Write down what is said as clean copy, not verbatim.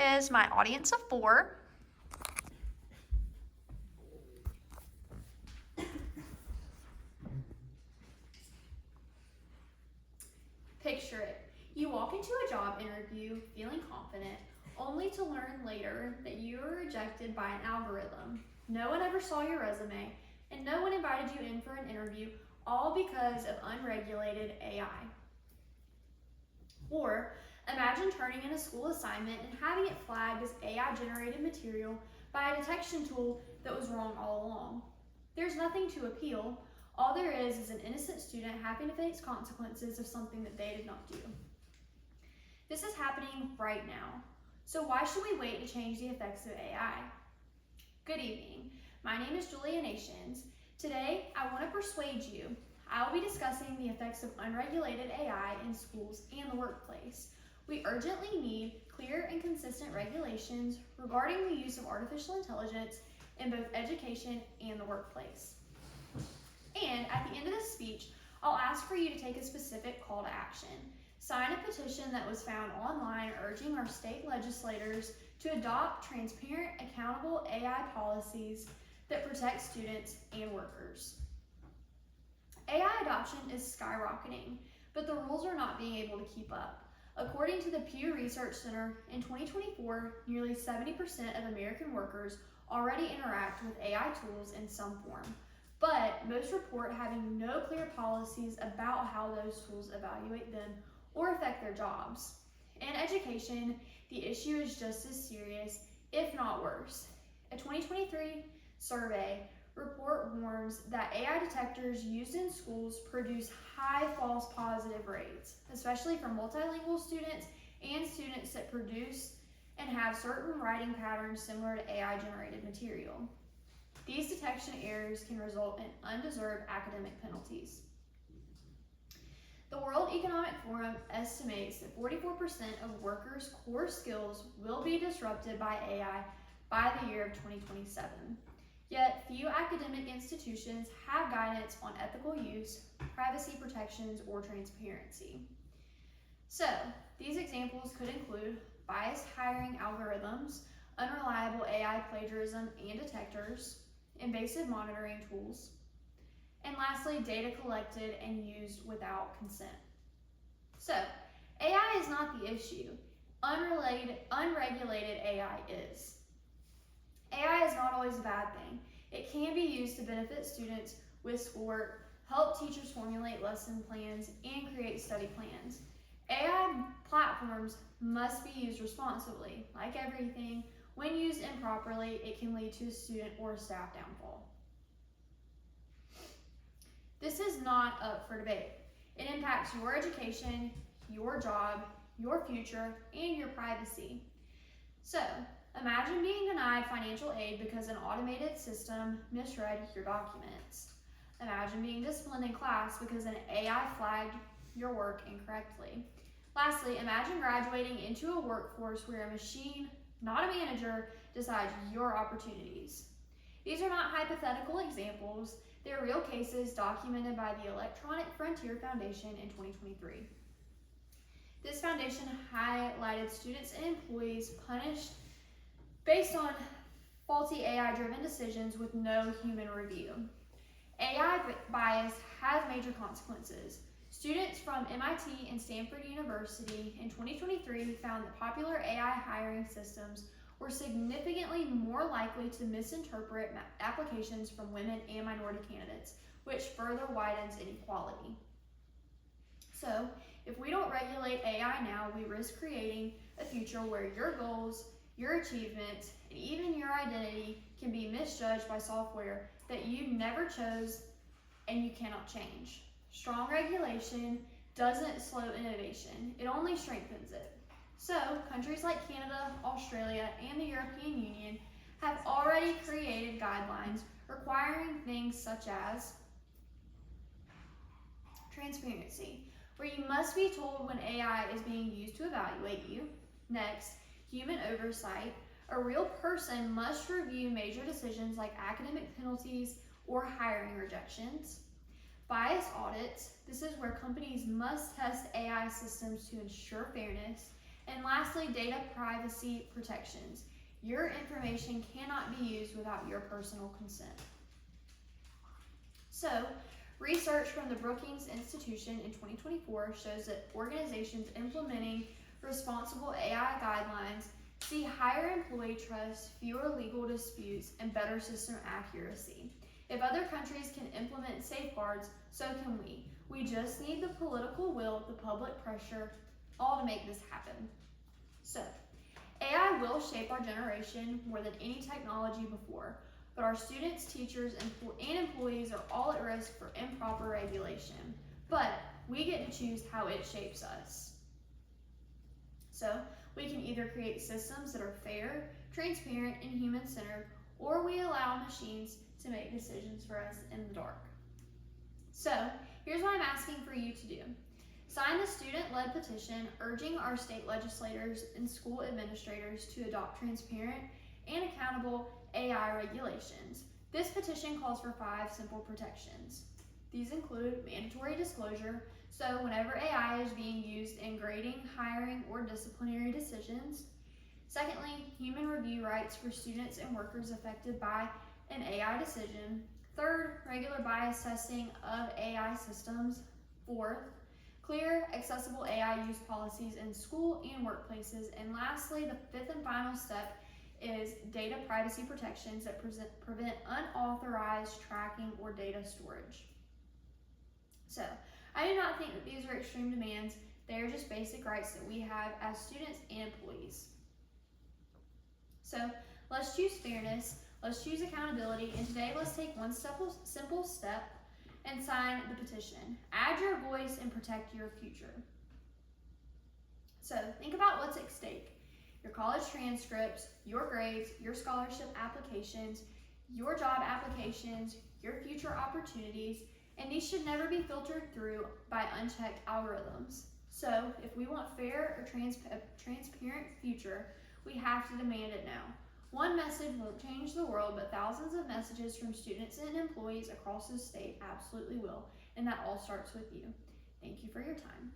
is my audience of 4. Picture it. You walk into a job interview feeling confident, only to learn later that you were rejected by an algorithm. No one ever saw your resume, and no one invited you in for an interview, all because of unregulated AI. Or imagine turning in a school assignment and having it flagged as AI-generated material by a detection tool that was wrong all along. There's nothing to appeal. All there is an innocent student having to face consequences of something that they did not do. This is happening right now. So why should we wait to change the effects of AI? Good evening. My name is Julia Nations. Today, I want to persuade you. I will be discussing the effects of unregulated AI in schools and the workplace. We urgently need clear and consistent regulations regarding the use of artificial intelligence in both education and the workplace. And at the end of this speech, I'll ask for you to take a specific call to action. Sign a petition that was found online urging our state legislators to adopt transparent, accountable AI policies that protect students and workers. AI adoption is skyrocketing, but the rules are not being able to keep up. According to the Pew Research Center, in 2024, nearly 70% of American workers already interact with AI tools in some form, but most report having no clear policies about how those tools evaluate them or affect their jobs. In education, the issue is just as serious, if not worse. A 2023 survey report warns that AI detectors used in schools produce high false positive rates, especially for multilingual students and students that produce and have certain writing patterns similar to AI-generated material. These detection errors can result in undeserved academic penalties. The World Economic Forum estimates that 44% of workers' core skills will be disrupted by AI by the year of 2027. Yet, few academic institutions have guidance on ethical use, privacy protections, or transparency. So, these examples could include biased hiring algorithms, unreliable AI plagiarism and detectors, invasive monitoring tools, and lastly, data collected and used without consent. So, AI is not the issue. Unregulated AI is. AI is not always a bad thing. It can be used to benefit students with schoolwork, help teachers formulate lesson plans, and create study plans. AI platforms must be used responsibly. Like everything, when used improperly, it can lead to a student or staff downfall. This is not up for debate. It impacts your education, your job, your future, and your privacy. So, imagine being denied financial aid because an automated system misread your documents. Imagine being disciplined in class because an AI flagged your work incorrectly. Lastly, imagine graduating into a workforce where a machine, not a manager, decides your opportunities. These are not hypothetical examples. They're real cases documented by the Electronic Frontier Foundation in 2023. This foundation highlighted students and employees punished based on faulty AI-driven decisions with no human review. AI bias has major consequences. Students from MIT and Stanford University in 2023 found that popular AI hiring systems were significantly more likely to misinterpret applications from women and minority candidates, which further widens inequality. So, if we don't regulate AI now, we risk creating a future where your goals, your achievements, and even your identity can be misjudged by software that you never chose and you cannot change. Strong regulation doesn't slow innovation, it only strengthens it. So, countries like Canada, Australia, and the European Union have already created guidelines requiring things such as transparency, where you must be told when AI is being used to evaluate you. Next, human oversight. A real person must review major decisions like academic penalties or hiring rejections. Bias audits. This is where companies must test AI systems to ensure fairness. And lastly, data privacy protections. Your information cannot be used without your personal consent. So, research from the Brookings Institution in 2024 shows that organizations implementing responsible AI guidelines see higher employee trust, fewer legal disputes, and better system accuracy. If other countries can implement safeguards, so can we. We just need the political will, the public pressure, all to make this happen. So, AI will shape our generation more than any technology before, but our students, teachers, and employees are all at risk for improper regulation. But we get to choose how it shapes us. So, we can either create systems that are fair, transparent, and human-centered, or we allow machines to make decisions for us in the dark. So, here's what I'm asking for you to do. Sign the student-led petition urging our state legislators and school administrators to adopt transparent and accountable AI regulations. This petition calls for 5 simple protections. These include mandatory disclosure, so whenever AI is being used in grading, hiring, or disciplinary decisions. Secondly, human review rights for students and workers affected by an AI decision. Third, regular bias testing of AI systems. Fourth, clear, accessible AI use policies in school and workplaces. And lastly, the 5th and final step is data privacy protections that prevent unauthorized tracking or data storage. So, I do not think that these are extreme demands. They are just basic rights that we have as students and employees. So, let's choose fairness, let's choose accountability, and today let's take one simple step and sign the petition. Add your voice and protect your future. So, think about what's at stake. Your college transcripts, your grades, your scholarship applications, your job applications, your future opportunities, and these should never be filtered through by unchecked algorithms. So if we want fair or transparent future, we have to demand it now. One message won't change the world, but thousands of messages from students and employees across the state absolutely will, and that all starts with you. Thank you for your time.